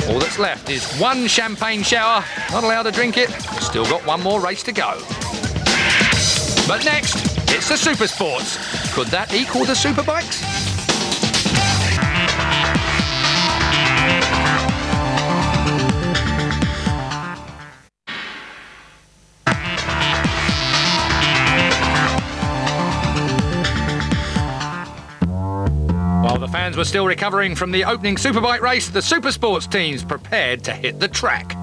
All that's left is one champagne shower. Not allowed to drink it. Still got one more race to go. But next, it's the Super Sports. Could that equal the Superbikes? While the fans were still recovering from the opening Superbike race, the Super Sports teams prepared to hit the track.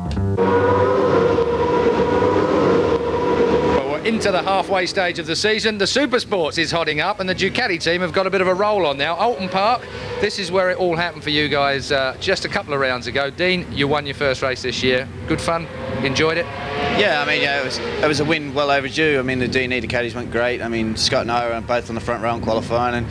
Well, we're into the halfway stage of the season. The Super Sports is hotting up and the Ducati team have got a bit of a roll on now. Alton Park, this is where it all happened for you guys just a couple of rounds ago. Dean, you won your first race this year. Good fun? Enjoyed it? Yeah, I mean, yeah, it was a win well overdue. I mean, the D&E Ducatis went great. I mean, Scott and I were both on the front row in qualifying, and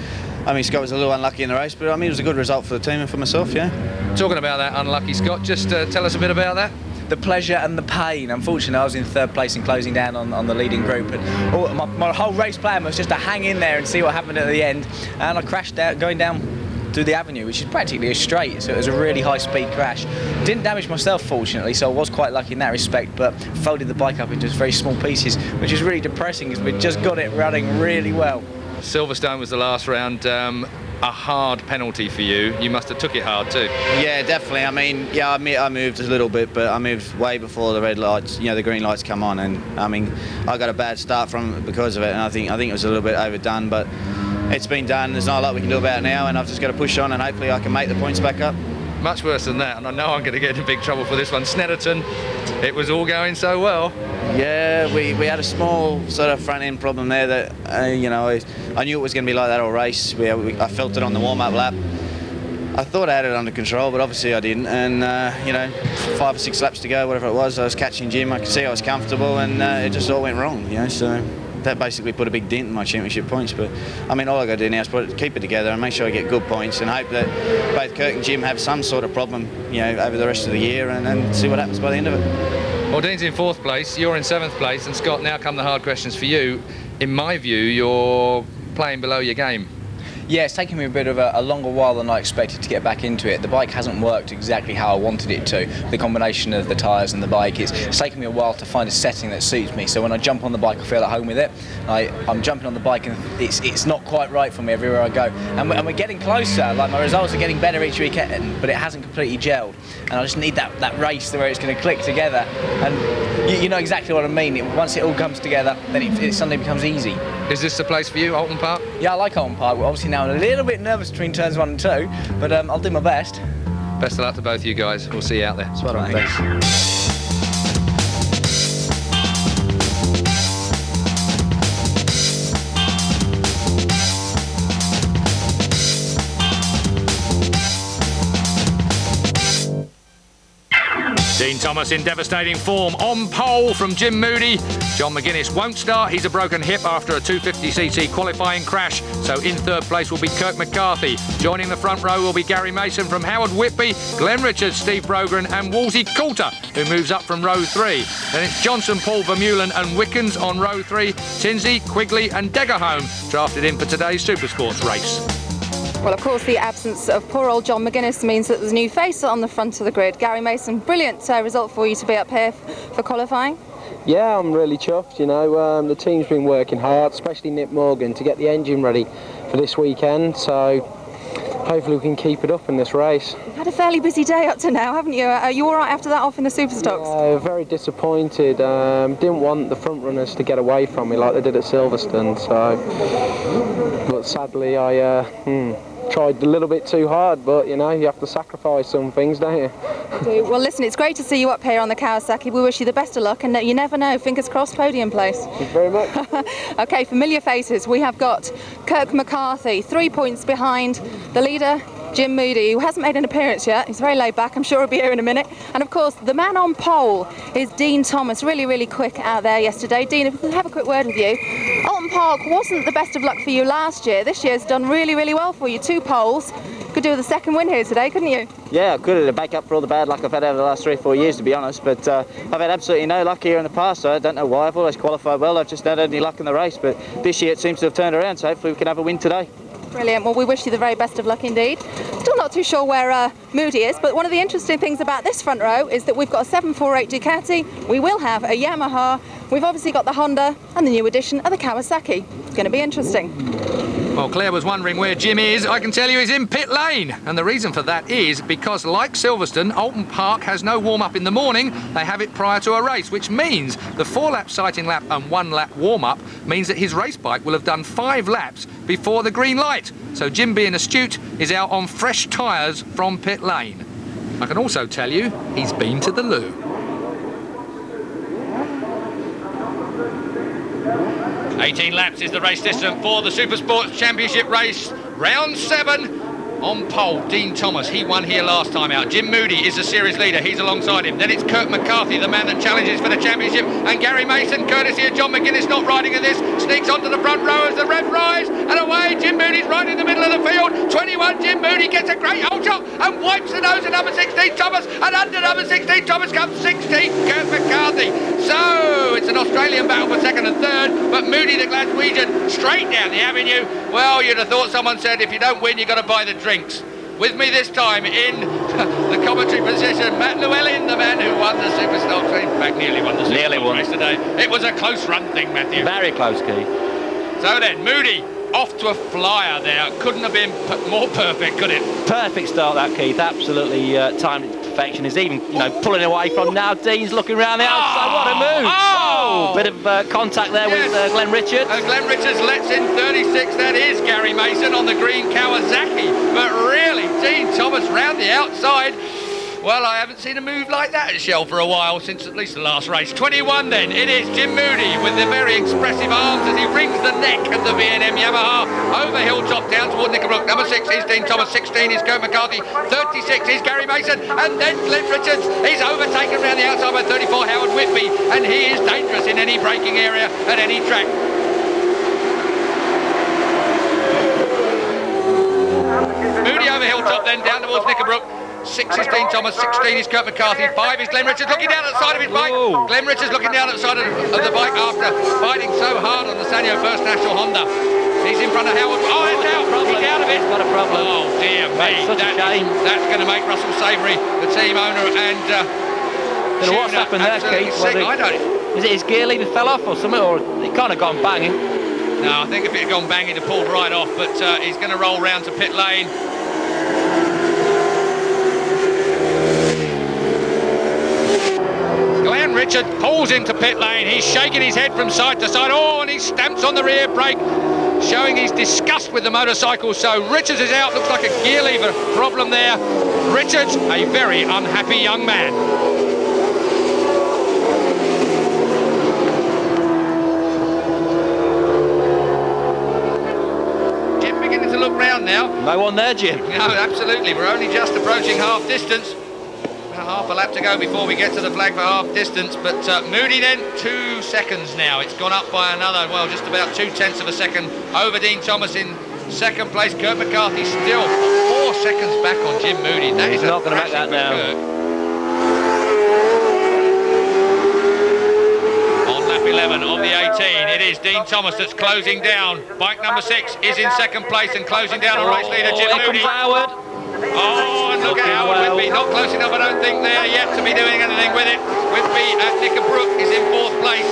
I mean, Scott was a little unlucky in the race, but I mean, it was a good result for the team and for myself, yeah. Talking about that unlucky, Scott, just tell us a bit about that. The pleasure and the pain. Unfortunately, I was in third place and closing down on the leading group, and my whole race plan was just to hang in there and see what happened at the end, and I crashed out going down through the avenue, which is practically a straight, so it was a really high speed crash. Didn't damage myself, fortunately, so I was quite lucky in that respect, but folded the bike up into very small pieces, which is really depressing because we'd just got it running really well. Silverstone was the last round. A hard penalty for you. You must have took it hard too. Yeah, definitely. I mean, yeah, I moved a little bit, but I moved way before the red lights, you know, the green lights come on, and I mean, I got a bad start from it because of it, and I think it was a little bit overdone, but it's been done. There's not a lot we can do about it now, and I've just got to push on, and hopefully I can make the points back up. Much worse than that, and I know I'm going to get in big trouble for this one. Snetterton, it was all going so well. Yeah, we had a small sort of front end problem there that, you know, I knew it was going to be like that all race. I felt it on the warm-up lap. I thought I had it under control, but obviously I didn't. And, you know, 5 or 6 laps to go, whatever it was, I was catching Jim. I could see I was comfortable, and it just all went wrong, you know, so that basically put a big dent in my championship points. But I mean, all I got to do now is keep it together and make sure I get good points, and hope that both Kirk and Jim have some sort of problem, you know, over the rest of the year, and see what happens by the end of it. Well, Dean's in 4th place, you're in 7th place, and Scott, now come the hard questions for you. In my view, you're playing below your game. Yeah, it's taken me a bit of a longer while than I expected to get back into it. The bike hasn't worked exactly how I wanted it to. The combination of the tyres and the bike, it's taken me a while to find a setting that suits me. So when I jump on the bike, I feel at home with it. I'm jumping on the bike and it's not quite right for me everywhere I go. And we're getting closer. Like, my results are getting better each weekend, but it hasn't completely gelled. And I just need that race where it's going to click together. And you know exactly what I mean. Once it all comes together, then it suddenly becomes easy. Is this the place for you, Alton Park? Yeah, I like Alton Park. Well, obviously now I'm a little bit nervous between turns 1 and 2, but I'll do my best. Best of luck to both you guys. We'll see you out there. Spot on, thanks. Dean Thomas in devastating form, on pole from Jim Moody. John McGuinness won't start, he's a broken hip after a 250cc qualifying crash, so in 3rd place will be Kirk McCarthy. Joining the front row will be Gary Mason from Howard Whitby, Glenn Richards, Steve Brogren and Wolsey Coulter, who moves up from row 3. Then it's Johnson, Paul Vermeulen and Wickens on row 3, Tinsey, Quigley and Deggerholm drafted in for today's Supersports race. Well, of course, the absence of poor old John McGuinness means that there's a new face on the front of the grid. Gary Mason, brilliant result for you to be up here for qualifying. Yeah, I'm really chuffed, you know. The team's been working hard, especially Nick Morgan, to get the engine ready for this weekend, so hopefully we can keep it up in this race. You've had a fairly busy day up to now, haven't you? Are you all right after that off in the Superstocks? Yeah, very disappointed. Didn't want the front runners to get away from me like they did at Silverstone, so... But sadly I tried a little bit too hard, but you know, you have to sacrifice some things, don't you? Well, listen, it's great to see you up here on the Kawasaki. We wish you the best of luck, and you never know, fingers crossed, podium place. Thank you very much. Okay, familiar faces. We have got Kirk McCarthy, 3 points behind the leader, Jim Moody, who hasn't made an appearance yet. He's very laid back, I'm sure he'll be here in a minute. And of course, the man on pole is Dean Thomas, really, really quick out there yesterday. Dean, if we could have a quick word with you. Alton Park wasn't the best of luck for you last year. This year's done really, really well for you. 2 poles. Could do with a second win here today, couldn't you? Yeah, I could have make up for all the bad luck I've had over the last 3 or 4 years, to be honest, but I've had absolutely no luck here in the past, so I don't know why. I've always qualified well, I've just not had any luck in the race, but this year it seems to have turned around, so hopefully we can have a win today. Brilliant. Well, we wish you the very best of luck indeed. Still not too sure where Moody is, but one of the interesting things about this front row is that we've got a 748 Ducati, we will have a Yamaha, we've obviously got the Honda and the new addition of the Kawasaki. It's going to be interesting. Well, Claire was wondering where Jim is. I can tell you he's in pit lane. And the reason for that is because, like Silverstone, Alton Park has no warm-up in the morning. They have it prior to a race, which means the 4-lap sighting lap and 1-lap warm-up means that his race bike will have done 5 laps before the green light. So Jim, being astute, is out on fresh tyres from pit lane. I can also tell you he's been to the loo. 18 laps is the race distance for the Supersports Championship race. Round 7 on pole, Dean Thomas. He won here last time out. Jim Moody is the series leader. He's alongside him. Then it's Kirk McCarthy, the man that challenges for the championship. And Gary Mason, courtesy of John McGuinness, not riding in this, sneaks onto the front row as the red rise. And away, Jim Moody's right in the middle of the field. 21, Jim Moody gets a great hold shot and wipes the nose of number 16, Thomas. And under number 16, Thomas comes 16, Kirk McCarthy. So it's an Australian battle for second and third. But Moody, the Glaswegian, straight down the avenue. Well, you'd have thought someone said, if you don't win, you've got to buy the drinks. With me this time in the commentary position, Matt Llewellyn, the man who won the Superstock. In fact, nearly won the Superstock race today. It was a close run thing, Matthew. Very close, Keith. So then, Moody off to a flyer there. Couldn't have been more perfect, could it? Perfect start, that, Keith. Absolutely timed it to perfection. He's even, pulling away from now. Dean's looking around the outside. What a move! Oh! Bit of contact there with Glenn Richards. Glenn Richards lets in 36. That is Gary Mason on the green Kawasaki. But really, Dean Thomas round the outside. Well, I haven't seen a move like that at Shell for a while, since at least the last race. 21 then, it is Jim Moody with the very expressive arms as he rings the neck of the B&M Yamaha over hilltop down toward Nickelbrook. Number 6 is Dean Thomas, 16 is Kirk McCarthy, 36 is Gary Mason, and then Glenn Richards is overtaken around the outside by 34 Howard Whitby, and he is dangerous in any braking area at any track. Moody over hilltop then down towards Nickelbrook. 6 is Dean Thomas, 16 is Kirk McCarthy, 5 is Glenn Richards looking down at the side of his bike. Ooh. Glenn Richards looking down at the side of the bike after fighting so hard on the Sanyo First National Honda. He's in front of Howard. Oh, it's out. He's out of it. He's got a problem. Oh, dear me. Such a shame. That's going to make Russell Savory, the team owner, and Don't know what's happened there, Keith. I don't. Is it his gear lever fell off or something, or it kind of gone banging? No, I think if it had gone banging, it pulled right off, but he's going to roll round to pit lane. Glenn Richard pulls into pit lane. He's shaking his head from side to side. Oh, and he stamps on the rear brake, showing his disgust with the motorcycle. So Richards is out. Looks like a gear lever problem there. Richards, a very unhappy young man. Jim beginning to look round now. No one there, Jim. No, absolutely. We're only just approaching half distance. Half a lap to go before we get to the flag for half distance, but Moody then 2 seconds now. It's gone up by another, well, just about 0.2 of a second over Dean Thomas in second place. Kirk McCarthy still 4 seconds back on Jim Moody. That is not going to make that now. On lap 11 of the 18, it is Dean Thomas that's closing down. Bike number 6 is in second place and closing down on race leader Jim Moody. Howard. Oh, and look at Howard Whitby, not close enough, I don't think, there yet to be doing anything with it. Whitby at Nickelbrook is in 4th place.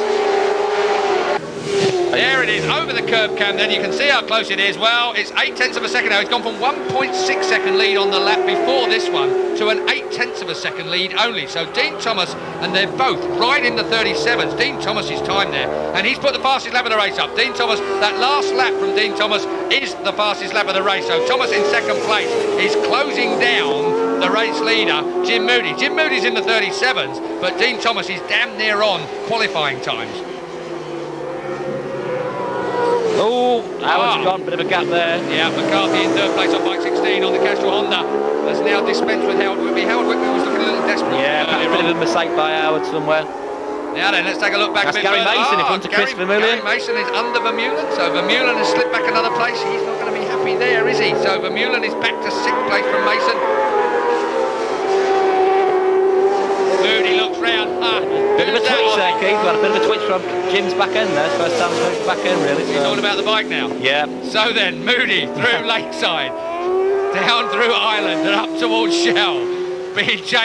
There it is, over the curb cam, then you can see how close it is. Well, it's 0.8 of a second now. He's gone from 1.6 second lead on the lap before this one to an 0.8 of a second lead only. So Dean Thomas, and they're both right in the 37s. Dean Thomas's time there, and he's put the fastest lap of the race up. Dean Thomas, that last lap from Dean Thomas is the fastest lap of the race. So Thomas in second place is closing down the race leader, Jim Moody. Jim Moody's in the 37s, but Dean Thomas is damn near on qualifying times. Oh, Howard's gone, bit of a gap there. Yeah, McCarthy in 3rd place on bike 16 on the Castrol Honda has now dispensed with Howard Whitby. Howard Whitby was looking a little desperate. Yeah, a bit of a mistake by Howard somewhere. Now then, let's take a look back. That's a bit Gary further. Mason in front of Chris Vermeulen. Gary Mason is under Vermeulen, so Vermeulen has slipped back another place. He's not going to be happy there, is he? So Vermeulen is back to 6th place from Mason. Moody looks round. Bit of a twitch there, Keith. Got a bit of a twitch from Jim's back end there. First time he's moved back end, really. He's all about the bike now. Yeah. So then, Moody through Lakeside, down through Island and up towards Shell, being chased